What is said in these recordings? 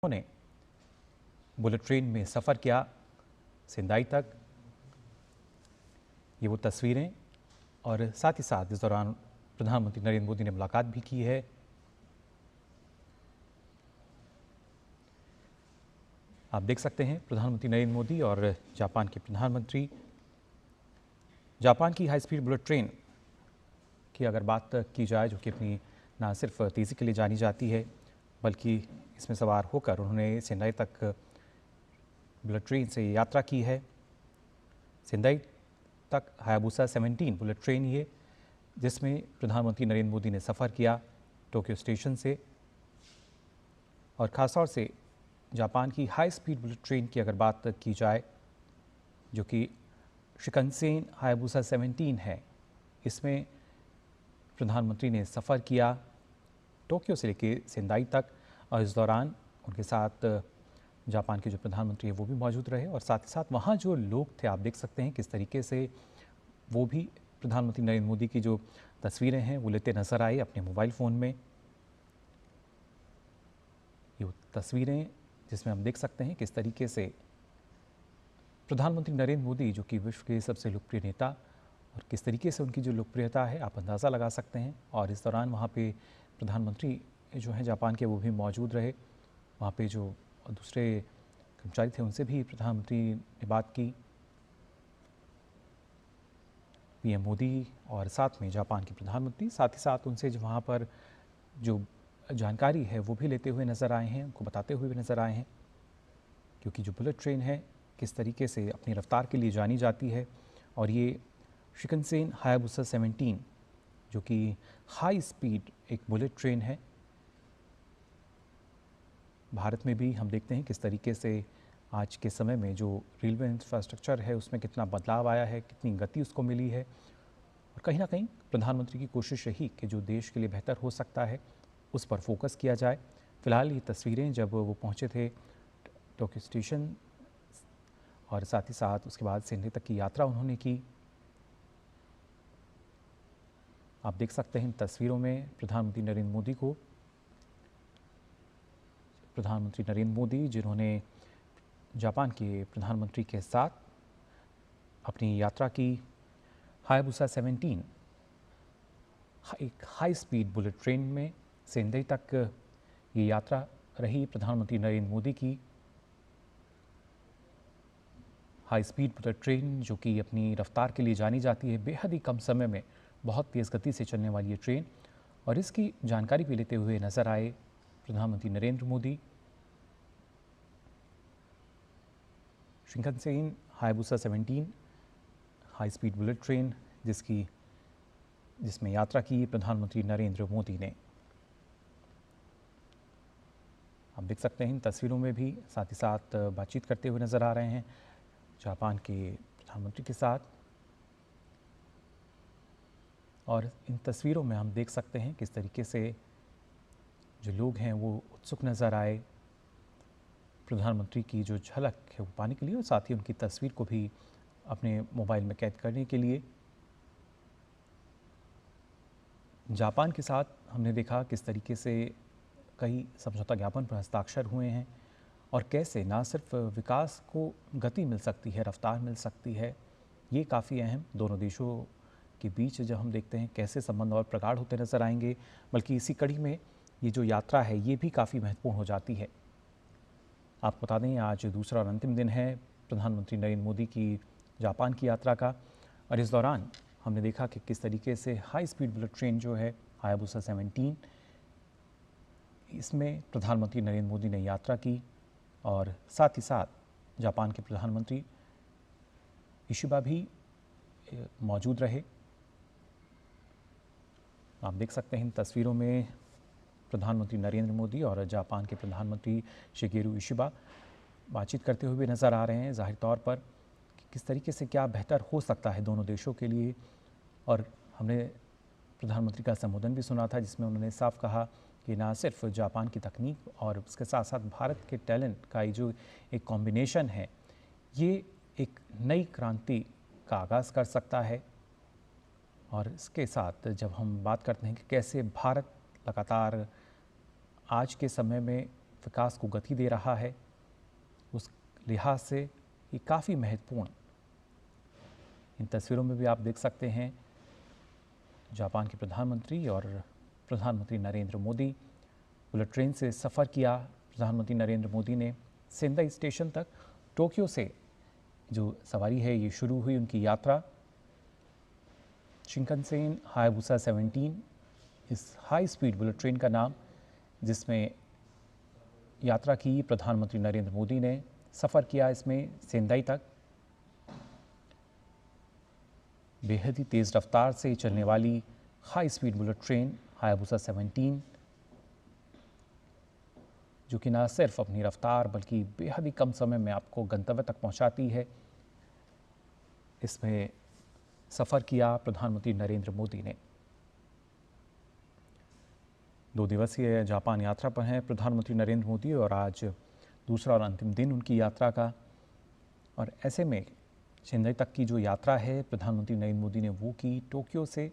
उन्होंने bullet train में सफ़र किया सिंदाई तक। ये वो तस्वीरें और साथ ही साथ इस दौरान प्रधानमंत्री नरेंद्र मोदी ने मुलाकात भी की है। आप देख सकते हैं प्रधानमंत्री नरेंद्र मोदी और जापान के प्रधानमंत्री। जापान की हाई स्पीड बुलेट ट्रेन की अगर बात की जाए, जो कि अपनी ना सिर्फ तेज़ी के लिए जानी जाती है बल्कि इसमें सवार होकर उन्होंने सिंदाई तक बुलेट ट्रेन से यात्रा की है। सिंदाई तक हायाबुसा 17 बुलेट ट्रेन ये, जिसमें प्रधानमंत्री नरेंद्र मोदी ने सफ़र किया टोक्यो स्टेशन से। और ख़ासतौर से जापान की हाई स्पीड बुलेट ट्रेन की अगर बात की जाए, जो कि शिकनसेन हायाबुसा 17 है, इसमें प्रधानमंत्री ने सफ़र किया टोक्यो से लेकर सिंदाई तक। और इस दौरान उनके साथ जापान के जो प्रधानमंत्री हैं वो भी मौजूद रहे और साथ ही साथ वहाँ जो लोग थे, आप देख सकते हैं किस तरीके से वो भी प्रधानमंत्री नरेंद्र मोदी की जो तस्वीरें हैं वो लेते नजर आए अपने मोबाइल फ़ोन में। ये तस्वीरें जिसमें हम देख सकते हैं किस तरीके से प्रधानमंत्री नरेंद्र मोदी, जो कि विश्व के सबसे लोकप्रिय नेता, और किस तरीके से उनकी जो लोकप्रियता है आप अंदाज़ा लगा सकते हैं। और इस दौरान वहाँ पे प्रधानमंत्री जो हैं जापान के, वो भी मौजूद रहे। वहाँ पे जो दूसरे कर्मचारी थे उनसे भी प्रधानमंत्री ने बात की। पीएम मोदी और साथ में जापान के प्रधानमंत्री साथ ही साथ उनसे जो वहाँ पर जो जानकारी है वो भी लेते हुए नज़र आए हैं, उनको बताते हुए भी नज़र आए हैं। क्योंकि जो बुलेट ट्रेन है किस तरीके से अपनी रफ्तार के लिए जानी जाती है, और ये शिकनसेन हायाबुसा 17 जो कि हाई स्पीड एक बुलेट ट्रेन है। भारत में भी हम देखते हैं किस तरीके से आज के समय में जो रेलवे इंफ्रास्ट्रक्चर है उसमें कितना बदलाव आया है, कितनी गति उसको मिली है। और कहीं ना कहीं प्रधानमंत्री की कोशिश रही कि जो देश के लिए बेहतर हो सकता है उस पर फोकस किया जाए। फिलहाल ये तस्वीरें जब वो पहुंचे थे टोक्यो स्टेशन और साथ ही साथ उसके बाद सिंधई तक की यात्रा उन्होंने की। आप देख सकते हैं इन तस्वीरों में प्रधानमंत्री नरेंद्र मोदी को। प्रधानमंत्री नरेंद्र मोदी जिन्होंने जापान के प्रधानमंत्री के साथ अपनी यात्रा की हायाबुसा 17 एक हाई स्पीड बुलेट ट्रेन में सिंधई तक ये यात्रा रही प्रधानमंत्री नरेंद्र मोदी की। हाई स्पीड बुलेट ट्रेन जो कि अपनी रफ्तार के लिए जानी जाती है, बेहद ही कम समय में बहुत तेज़ गति से चलने वाली ये ट्रेन, और इसकी जानकारी भी लेते हुए नजर आए प्रधानमंत्री Narendra Modi. Shinkansen Hayabusa 17 high speed bullet train जिसमें यात्रा की प्रधानमंत्री नरेंद्र मोदी ने। आप देख सकते हैं इन तस्वीरों में भी साथ ही साथ बातचीत करते हुए नजर आ रहे हैं जापान के प्रधानमंत्री के साथ। और इन तस्वीरों में हम देख सकते हैं किस तरीके से जो लोग हैं वो उत्सुक नज़र आए प्रधानमंत्री की जो झलक है वो पाने के लिए, और साथ ही उनकी तस्वीर को भी अपने मोबाइल में कैद करने के लिए। जापान के साथ हमने देखा किस तरीके से कई समझौता ज्ञापन पर हस्ताक्षर हुए हैं और कैसे ना सिर्फ विकास को गति मिल सकती है, रफ्तार मिल सकती है। ये काफ़ी अहम दोनों देशों के बीच जब हम देखते हैं कैसे संबंध और प्रगाढ़ होते नजर आएंगे, बल्कि इसी कड़ी में ये जो यात्रा है ये भी काफ़ी महत्वपूर्ण हो जाती है। आपको बता दें आज दूसरा और अंतिम दिन है प्रधानमंत्री नरेंद्र मोदी की जापान की यात्रा का, और इस दौरान हमने देखा कि किस तरीके से हाई स्पीड बुलेट ट्रेन जो है हायाबुसा 17, इसमें प्रधानमंत्री नरेंद्र मोदी ने यात्रा की और साथ ही साथ जापान के प्रधानमंत्री इशिबा भी मौजूद रहे। आप देख सकते हैं इन तस्वीरों में प्रधानमंत्री नरेंद्र मोदी और जापान के प्रधानमंत्री शिगेरू इशिबा बातचीत करते हुए नज़र आ रहे हैं, ज़ाहिर तौर पर कि किस तरीके से क्या बेहतर हो सकता है दोनों देशों के लिए। और हमने प्रधानमंत्री का संबोधन भी सुना था जिसमें उन्होंने साफ कहा कि ना सिर्फ जापान की तकनीक और उसके साथ साथ भारत के टैलेंट का ये जो एक कॉम्बिनेशन है ये एक नई क्रांति का आगाज़ कर सकता है। और इसके साथ जब हम बात करते हैं कि कैसे भारत लगातार आज के समय में विकास को गति दे रहा है, उस लिहाज से ये काफ़ी महत्वपूर्ण। इन तस्वीरों में भी आप देख सकते हैं जापान के प्रधानमंत्री और प्रधानमंत्री नरेंद्र मोदी बुलेट ट्रेन से सफ़र किया। प्रधानमंत्री नरेंद्र मोदी ने सेंदाई स्टेशन तक टोक्यो से जो सवारी है ये शुरू हुई उनकी यात्रा। शिंकनसेन हायाबुसा 17 इस हाई स्पीड बुलेट ट्रेन का नाम, जिसमें यात्रा की प्रधानमंत्री नरेंद्र मोदी ने सफ़र किया इसमें सेंदाई तक। बेहद ही तेज़ रफ्तार से चलने वाली high speed bullet train Hayabusa 17, जो कि न सिर्फ अपनी रफ्तार बल्कि बेहद ही कम समय में आपको गंतव्य तक पहुंचाती है, इसमें सफ़र किया प्रधानमंत्री नरेंद्र मोदी ने। 2 दिवसीय जापान यात्रा पर हैं प्रधानमंत्री नरेंद्र मोदी और आज दूसरा और अंतिम दिन उनकी यात्रा का। और ऐसे में चेन्नई तक की जो यात्रा है प्रधानमंत्री नरेंद्र मोदी ने वो की टोक्यो से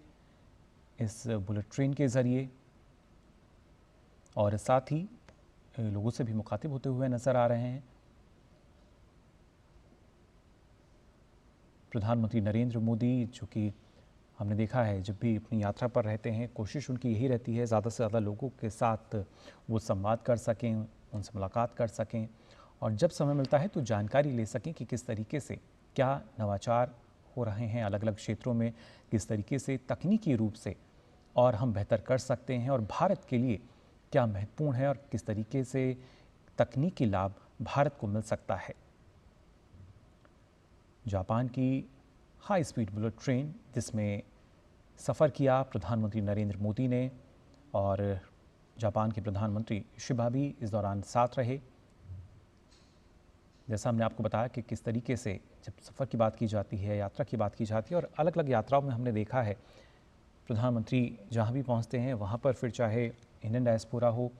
इस बुलेट ट्रेन के ज़रिए, और साथ ही लोगों से भी मुखातिब होते हुए नज़र आ रहे हैं। प्रधानमंत्री नरेंद्र मोदी, जो कि हमने देखा है जब भी अपनी यात्रा पर रहते हैं, कोशिश उनकी यही रहती है ज़्यादा से ज़्यादा लोगों के साथ वो संवाद कर सकें, उनसे मुलाकात कर सकें, और जब समय मिलता है तो जानकारी ले सकें कि किस तरीके से क्या नवाचार हो रहे हैं अलग अलग क्षेत्रों में, किस तरीके से तकनीकी रूप से और हम बेहतर कर सकते हैं, और भारत के लिए क्या महत्वपूर्ण है और किस तरीके से तकनीकी लाभ भारत को मिल सकता है। जापान की हाई स्पीड बुलेट ट्रेन जिसमें सफ़र किया प्रधानमंत्री नरेंद्र मोदी ने, और जापान के प्रधानमंत्री शिबा भी इस दौरान साथ रहे। जैसा हमने आपको बताया कि किस तरीके से जब सफ़र की बात की जाती है, यात्रा की बात की जाती है, और अलग अलग यात्राओं में हमने देखा है प्रधानमंत्री जहाँ भी पहुँचते हैं वहाँ पर फिर चाहे इंडियन डायस्पोरा हो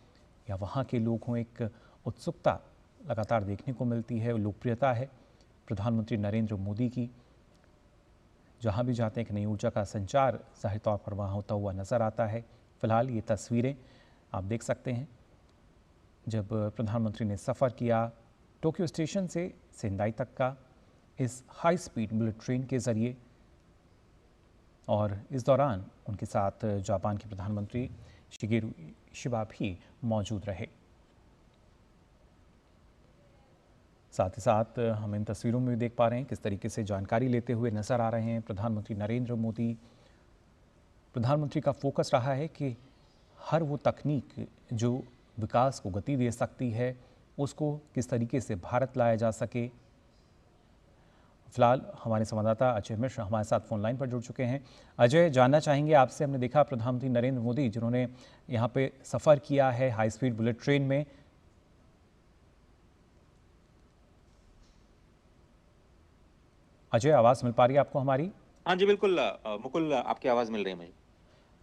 या वहाँ के लोग हों, एक उत्सुकता लगातार देखने को मिलती है, लोकप्रियता है प्रधानमंत्री नरेंद्र मोदी की। जहाँ भी जाते हैं एक नई ऊर्जा का संचार ज़ाहिर तौर पर वहाँ होता हुआ नज़र आता है। फ़िलहाल ये तस्वीरें आप देख सकते हैं जब प्रधानमंत्री ने सफ़र किया टोक्यो स्टेशन से सेंदाई तक का इस हाई स्पीड बुलेट ट्रेन के ज़रिए, और इस दौरान उनके साथ जापान के प्रधानमंत्री शिगेरू इशिबा भी मौजूद रहे। साथ ही साथ हम इन तस्वीरों में भी देख पा रहे हैं किस तरीके से जानकारी लेते हुए नजर आ रहे हैं प्रधानमंत्री नरेंद्र मोदी। प्रधानमंत्री का फोकस रहा है कि हर वो तकनीक जो विकास को गति दे सकती है उसको किस तरीके से भारत लाया जा सके। फिलहाल हमारे संवाददाता अजय मिश्र हमारे साथ फोन लाइन पर जुड़ चुके हैं। अजय, जानना चाहेंगे आपसे, हमने देखा प्रधानमंत्री नरेंद्र मोदी जिन्होंने यहाँ पे सफ़र किया है हाई स्पीड बुलेट ट्रेन में, अजय आवाज़ मिल पा रही है आपको हमारी? हाँ जी बिल्कुल मुकुल, आपकी आवाज़ मिल रही है मुझे।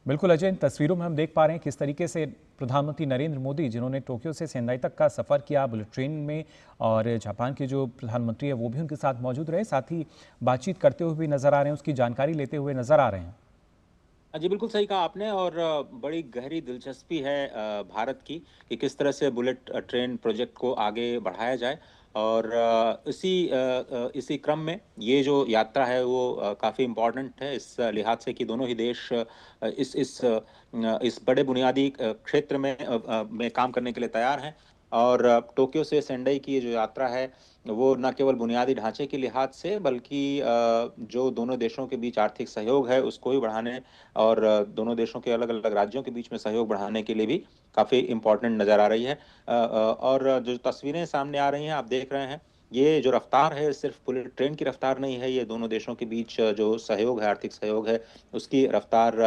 बिल्कुल अजय, इन तस्वीरों में हम देख पा रहे हैं किस तरीके से प्रधानमंत्री नरेंद्र मोदी जिन्होंने टोक्यो से सेंदाई तक का सफ़र किया बुलेट ट्रेन में, और जापान के जो प्रधानमंत्री है वो भी उनके साथ मौजूद रहे, साथ ही बातचीत करते हुए भी नज़र आ रहे हैं, उसकी जानकारी लेते हुए नज़र आ रहे हैं। जी बिल्कुल सही कहा आपने, और बड़ी गहरी दिलचस्पी है भारत की कि किस तरह से बुलेट ट्रेन प्रोजेक्ट को आगे बढ़ाया जाए। और इसी क्रम में ये जो यात्रा है वो काफ़ी इम्पोर्टेंट है इस लिहाज से कि दोनों ही देश इस बड़े बुनियादी क्षेत्र में काम करने के लिए तैयार हैं। और टोक्यो से सेंडई की ये जो यात्रा है वो न केवल बुनियादी ढांचे के लिहाज से बल्कि जो दोनों देशों के बीच आर्थिक सहयोग है उसको भी बढ़ाने और दोनों देशों के अलग अलग राज्यों के बीच में सहयोग बढ़ाने के लिए भी काफ़ी इम्पोर्टेंट नज़र आ रही है। और जो तस्वीरें सामने आ रही हैं आप देख रहे हैं, ये जो रफ्तार है सिर्फ बुलेट ट्रेन की रफ्तार नहीं है, ये दोनों देशों के बीच जो सहयोग है, आर्थिक सहयोग है, उसकी रफ्तार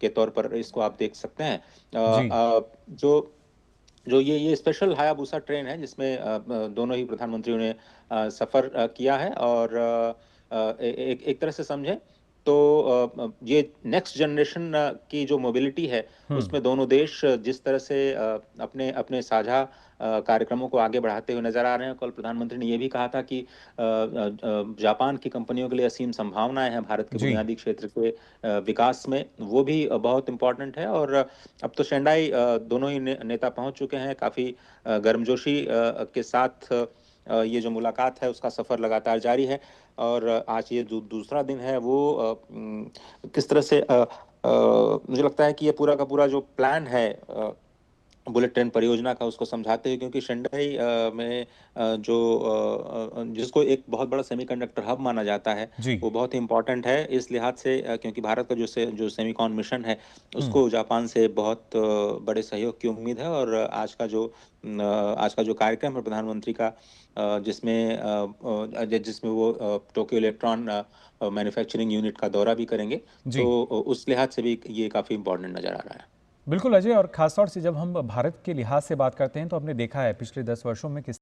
के तौर पर इसको आप देख सकते हैं। जी। जो जो ये स्पेशल हायाबुसा ट्रेन है जिसमें दोनों ही प्रधानमंत्रियों ने सफ़र किया है। और एक तरह से समझें तो ये नेक्स्ट जनरेशन की जो मोबिलिटी है उसमें दोनों देश जिस तरह से अपने अपने साझा कार्यक्रमों को आगे बढ़ाते हुए नजर आ रहे हैं। कल प्रधानमंत्री ने यह भी कहा था कि जापान की कंपनियों के लिए असीम संभावनाएं हैं भारत के जी। बुनियादी क्षेत्र के विकास में, वो भी बहुत इंपॉर्टेंट है। और अब तो शेंडाई दोनों ही नेता पहुंच चुके हैं, काफी गर्मजोशी के साथ ये जो मुलाकात है उसका सफर लगातार जारी है। और आज ये जो दूसरा दिन है वो किस तरह से मुझे लगता है कि ये पूरा का पूरा जो प्लान है बुलेट ट्रेन परियोजना का, उसको समझाते हुए, क्योंकि शंघाई में जिसको एक बहुत बड़ा सेमीकंडक्टर हब माना जाता है, जी। वो बहुत ही इम्पोर्टेंट है इस लिहाज से, क्योंकि भारत का जो सेमीकॉन मिशन है हुँ। उसको जापान से बहुत बड़े सहयोग की उम्मीद है। और आज का जो कार्यक्रम है प्रधानमंत्री का, जिसमें वो टोक्यो इलेक्ट्रॉन मैन्युफैक्चरिंग यूनिट का दौरा भी करेंगे, जी। तो उस लिहाज से भी ये काफी इम्पोर्टेंट नजर आ रहा है। बिल्कुल अजय, और ख़ास तौर से जब हम भारत के लिहाज से बात करते हैं तो हमने देखा है पिछले 10 वर्षों में किस